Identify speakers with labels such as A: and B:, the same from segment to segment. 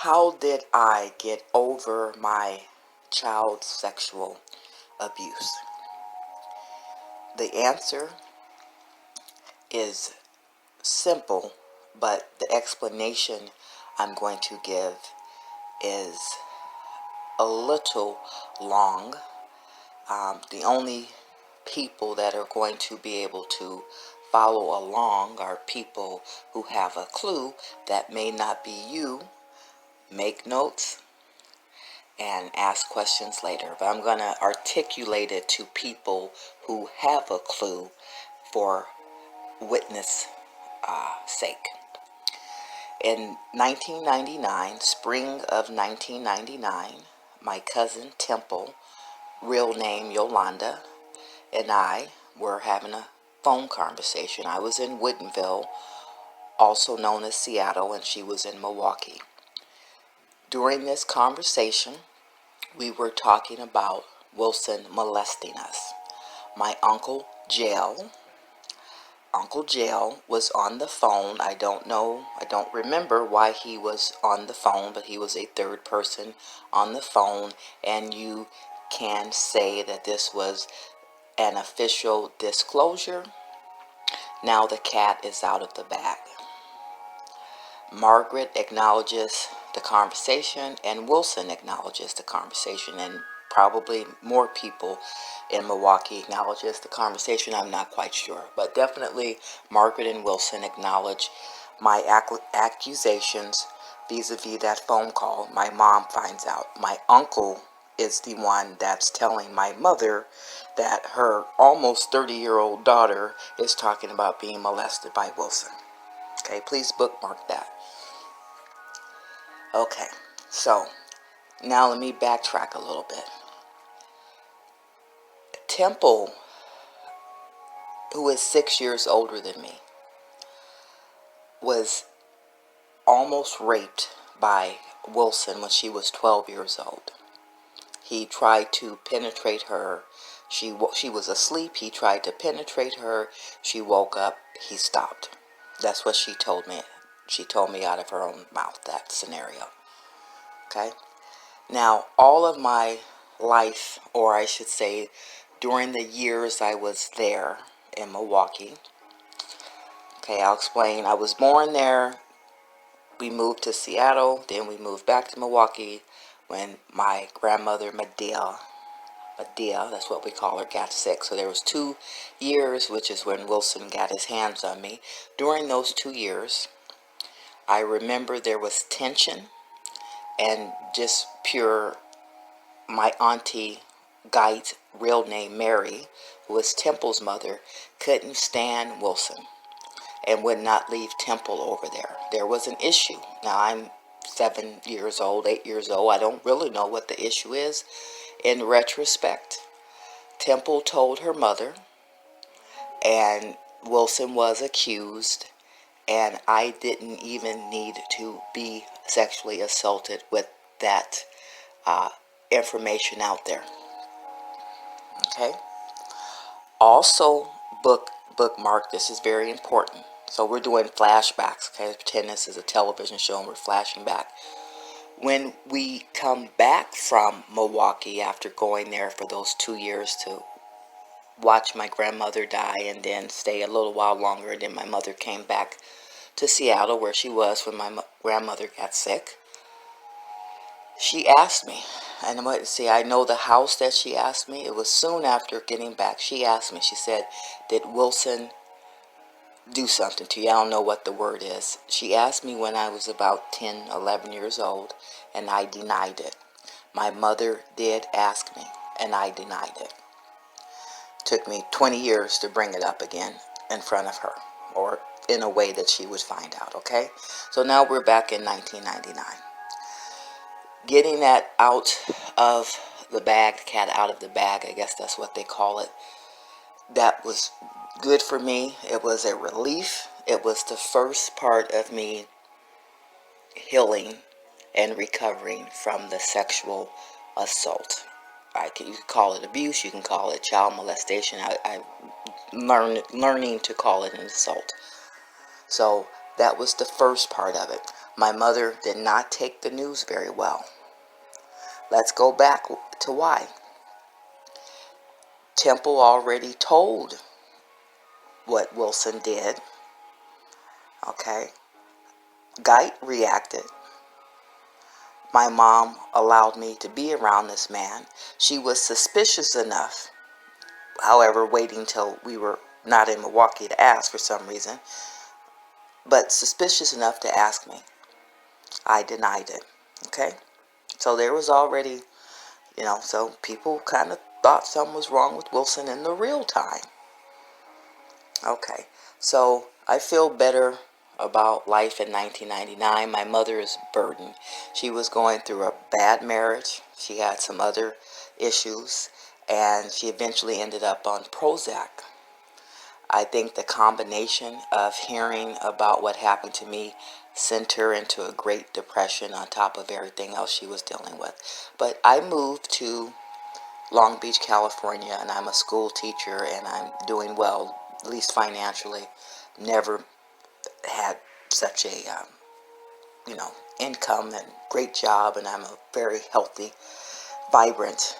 A: How did I get over my child sexual abuse? The answer is simple, but the explanation I'm going to give is a little long. The only people that are going to be able to follow along are people who have a clue. That may not be you. Make notes and ask questions later, but I'm going to articulate it to people who have a clue for witness sake. In 1999, spring of 1999, my cousin Temple, real name Yolande, and I were having a phone conversation. I was in Woodinville, also known as Seattle, and she was in Milwaukee. During this conversation, we were talking about Wilson molesting us. My Uncle Jell was on the phone. I don't remember why he was on the phone, but he was a third person on the phone, and you can say that this was an official disclosure. Now the cat is out of the bag. Margaret acknowledges the conversation, and Wilson acknowledges the conversation, and probably more people in Milwaukee acknowledges the conversation. I'm not quite sure, but definitely Margaret and Wilson acknowledge my accusations vis-a-vis that phone call. My mom finds out. My uncle is the one that's telling my mother that her almost 30-year-old daughter is talking about being molested by Wilson. Okay, please bookmark that. Okay, so now let me backtrack a little bit. Temple, who is 6 years older than me, was almost raped by Wilson when she was 12 years old. He tried to penetrate her. She was asleep. He tried to penetrate her. She woke up. He stopped. That's what she told me. She told me out of her own mouth, that scenario. Okay? Now, all of my life, or I should say, during the years I was there in Milwaukee, okay, I'll explain. I was born there. We moved to Seattle. Then we moved back to Milwaukee when my grandmother, Medea, that's what we call her, got sick. So there was 2 years, which is when Wilson got his hands on me. During those 2 years, I remember there was tension and just pure, my auntie Gyte, real name Mary, who was Temple's mother, couldn't stand Wilson and would not leave Temple over there. There was an issue. Now I'm 7 years old, 8 years old. I don't really know what the issue is. In retrospect, Temple told her mother, and Wilson was accused, and I didn't even need to be sexually assaulted with that information out there. Okay? Also, bookmark, this is very important. So we're doing flashbacks, okay? Pretend this is a television show and we're flashing back. When we come back from Milwaukee after going there for those 2 years to watch my grandmother die and then stay a little while longer, and then my mother came back to Seattle where she was when my grandmother got sick, she asked me, and I know the house that she asked me, it was soon after getting back. She asked me, she said, did Wilson do something to you? I don't know what the word is. She asked me when I was about 10, 11 years old, and I denied it. My mother did ask me, and I denied it. Took me 20 years to bring it up again in front of her, or in a way that she would find out, okay? So now we're back in 1999. Getting that out of the bag, the cat out of the bag, I guess that's what they call it. That was good for me. It was a relief. It was the first part of me healing and recovering from the sexual assault. You can call it abuse, you can call it child molestation. I learning to call it an assault. So that was the first part of it. My mother did not take the news very well. Let's go back to why. Temple already told what Wilson did. Okay. Gyte reacted. My mom allowed me to be around this man. She was suspicious enough, however, waiting till we were not in Milwaukee to ask for some reason, but suspicious enough to ask me. I denied it. Okay? So there was already, so people kind of thought something was wrong with Wilson in the real time. Okay, so I feel better about life in 1999. My mother is burdened. She was going through a bad marriage. She had some other issues, and she eventually ended up on Prozac. I think the combination of hearing about what happened to me sent her into a great depression on top of everything else she was dealing with. But I moved to Long Beach, California, and I'm a school teacher, and I'm doing well, at least financially. Never had such a, income and great job, and I'm a very healthy, vibrant,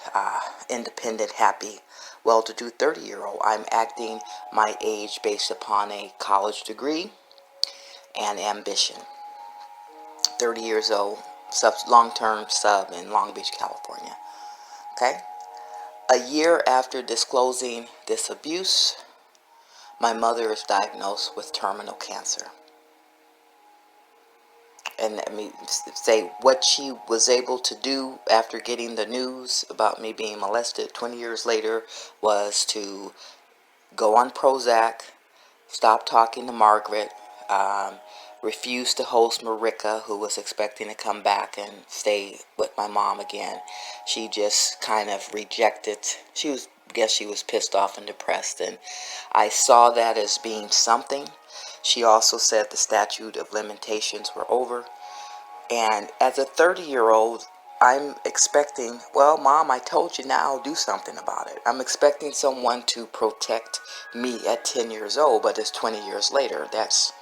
A: independent, happy, well-to-do 30-year-old. I'm acting my age based upon a college degree and ambition. 30 years old, long-term sub in Long Beach, California. Okay? A year after disclosing this abuse, my mother is diagnosed with terminal cancer. And let me say what she was able to do after getting the news about me being molested 20 years later was to go on Prozac, stop talking to Margaret, refused to host Marika, who was expecting to come back and stay with my mom again. She just kind of rejected. She was pissed off and depressed, and I saw that as being something. She also said the statute of limitations were over. And as a 30-year-old, I'm expecting, well, Mom, I told you now, do something about it. I'm expecting someone to protect me at 10 years old, but it's 20 years later. That's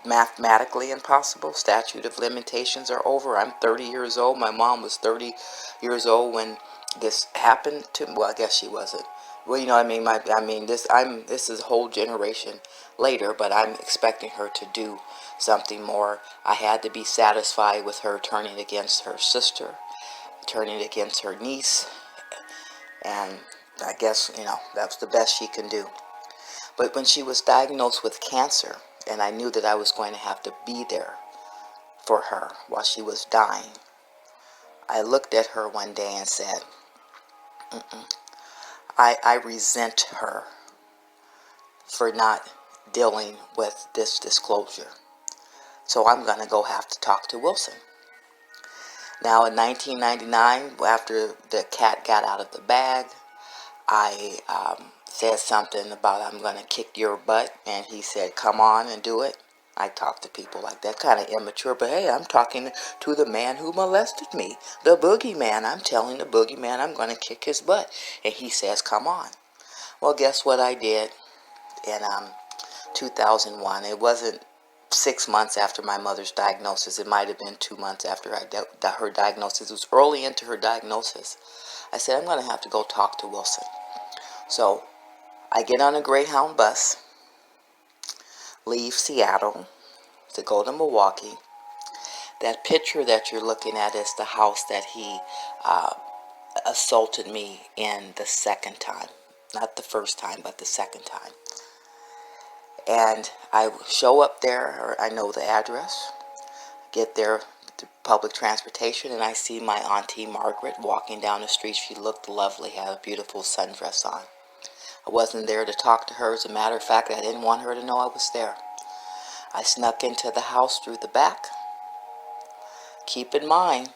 A: mathematically impossible. Statute of limitations are over. I'm 30 years old. My mom was 30 years old when this happened to me. Well, I guess she wasn't. Well, you know what I mean? This is a whole generation later, but I'm expecting her to do something more. I had to be satisfied with her turning against her sister, turning against her niece, and I guess, that's the best she can do. But when she was diagnosed with cancer, and I knew that I was going to have to be there for her while she was dying, I looked at her one day and said, I resent her for not dealing with this disclosure. So I'm going to go have to talk to Wilson. Now in 1999, after the cat got out of the bag, I said something about I'm going to kick your butt, and he said, come on and do it. I talk to people like that, kind of immature, but hey, I'm talking to the man who molested me, the boogeyman. I'm telling the boogeyman I'm going to kick his butt, and he says, come on. Well, guess what I did in 2001? It wasn't 6 months after my mother's diagnosis. It might have been 2 months after her diagnosis. It was early into her diagnosis. I said, I'm going to have to go talk to Wilson. So I get on a Greyhound bus, leave Seattle to go to Milwaukee. That picture that you're looking at is the house that he assaulted me in the second time. Not the first time, but the second time. And I show up there, or I know the address, get there to public transportation, and I see my Auntie Margaret walking down the street. She looked lovely, had a beautiful sundress on. I wasn't there to talk to her. As a matter of fact, I didn't want her to know I was there. I snuck into the house through the back. Keep in mind,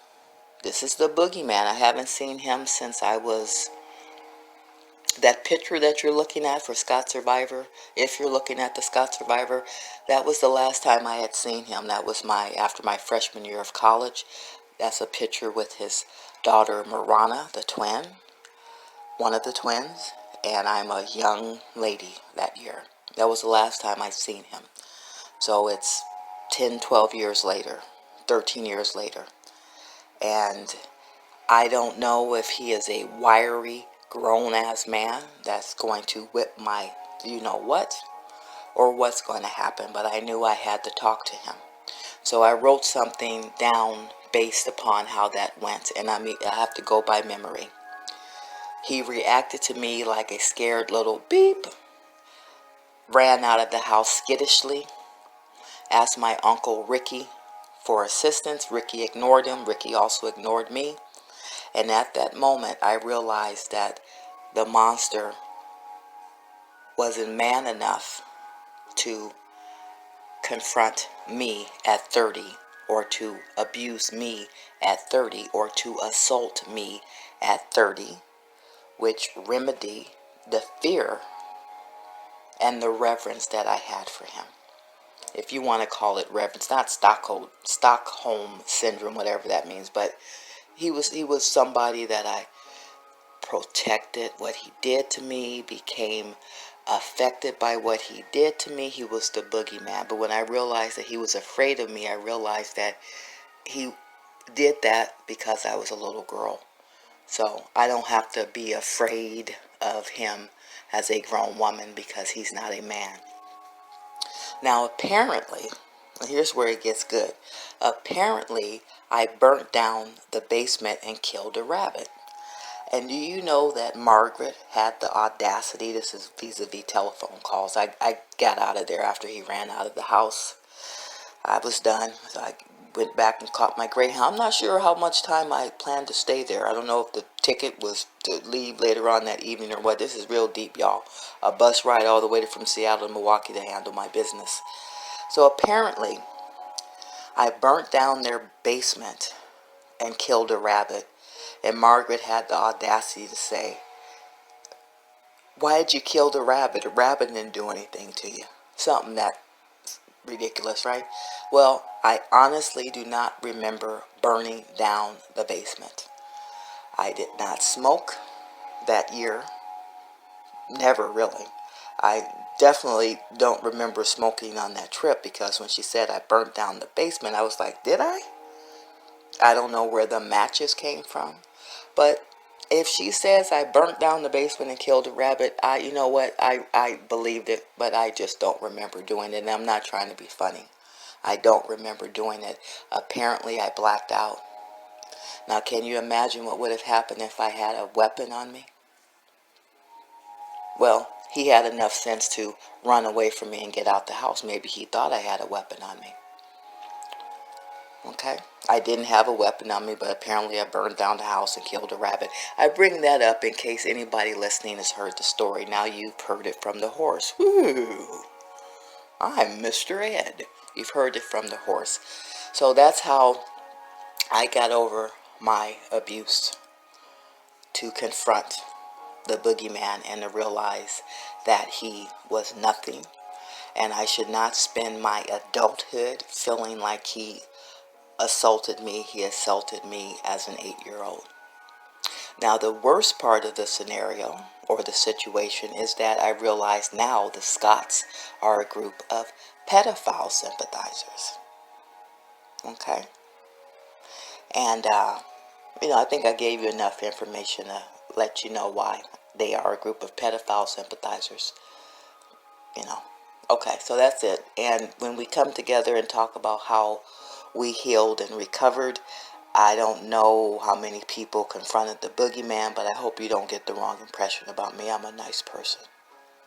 A: this is the boogeyman. I haven't seen him since I was... That picture that you're looking at for Scott Survivor, if you're looking at the Scott Survivor, that was the last time I had seen him. That was after my freshman year of college. That's a picture with his daughter Marana, the twin, one of the twins, and I'm a young lady that year. That was the last time I'd seen him. So it's 10, 12 years later. 13 years later. And I don't know if he is a wiry, grown-ass man that's going to whip my you-know-what, or what's going to happen, but I knew I had to talk to him. So I wrote something down based upon how that went, and I have to go by memory. He reacted to me like a scared little beep, ran out of the house skittishly, asked my uncle Ricky for assistance. Ricky ignored him. Ricky also ignored me. And at that moment, I realized that the monster wasn't man enough to confront me at 30, or to abuse me at 30, or to assault me at 30, which remedy the fear and the reverence that I had for him. If you want to call it reverence, not Stockholm syndrome, whatever that means, but he was somebody that I protected. What he did to me, became affected by what he did to me. He was the boogeyman. But when I realized that he was afraid of me, I realized that he did that because I was a little girl. So I don't have to be afraid of him as a grown woman because he's not a man. Now apparently, here's where it gets good. Apparently, I burnt down the basement and killed a rabbit. And do you know that Margaret had the audacity, this is vis-a-vis telephone calls. I got out of there after he ran out of the house. I was done. So I went back and caught my Greyhound. I'm not sure how much time I planned to stay there. I don't know if the ticket was to leave later on that evening or what. This is real deep, y'all. A bus ride all the way from Seattle to Milwaukee to handle my business. So apparently, I burnt down their basement and killed a rabbit. And Margaret had the audacity to say, "Why did you kill the rabbit? The rabbit didn't do anything to you." Something that ridiculous, right? Well, I honestly do not remember burning down the basement. I did not smoke that year. Never really. I definitely don't remember smoking on that trip, because when she said I burnt down the basement, I was like, did I? I don't know where the matches came from. But if she says I burnt down the basement and killed a rabbit, you know what? I believed it, but I just don't remember doing it. And I'm not trying to be funny. I don't remember doing it. Apparently, I blacked out. Now, can you imagine what would have happened if I had a weapon on me? Well, he had enough sense to run away from me and get out the house. Maybe he thought I had a weapon on me. Okay? I didn't have a weapon on me, but apparently I burned down the house and killed a rabbit. I bring that up in case anybody listening has heard the story. Now you've heard it from the horse. Ooh, I'm Mr. Ed. You've heard it from the horse. So that's how I got over my abuse, to confront the boogeyman and to realize that he was nothing. And I should not spend my adulthood feeling like he assaulted me. He assaulted me as an 8-year-old. Now, the worst part of the scenario or the situation is that I realize now the Scots are a group of pedophile sympathizers. Okay? And, I think I gave you enough information to let you know why they are a group of pedophile sympathizers. Okay, so that's it. And when we come together and talk about how we healed and recovered, I don't know how many people confronted the boogeyman, but I hope you don't get the wrong impression about me. I'm a nice person.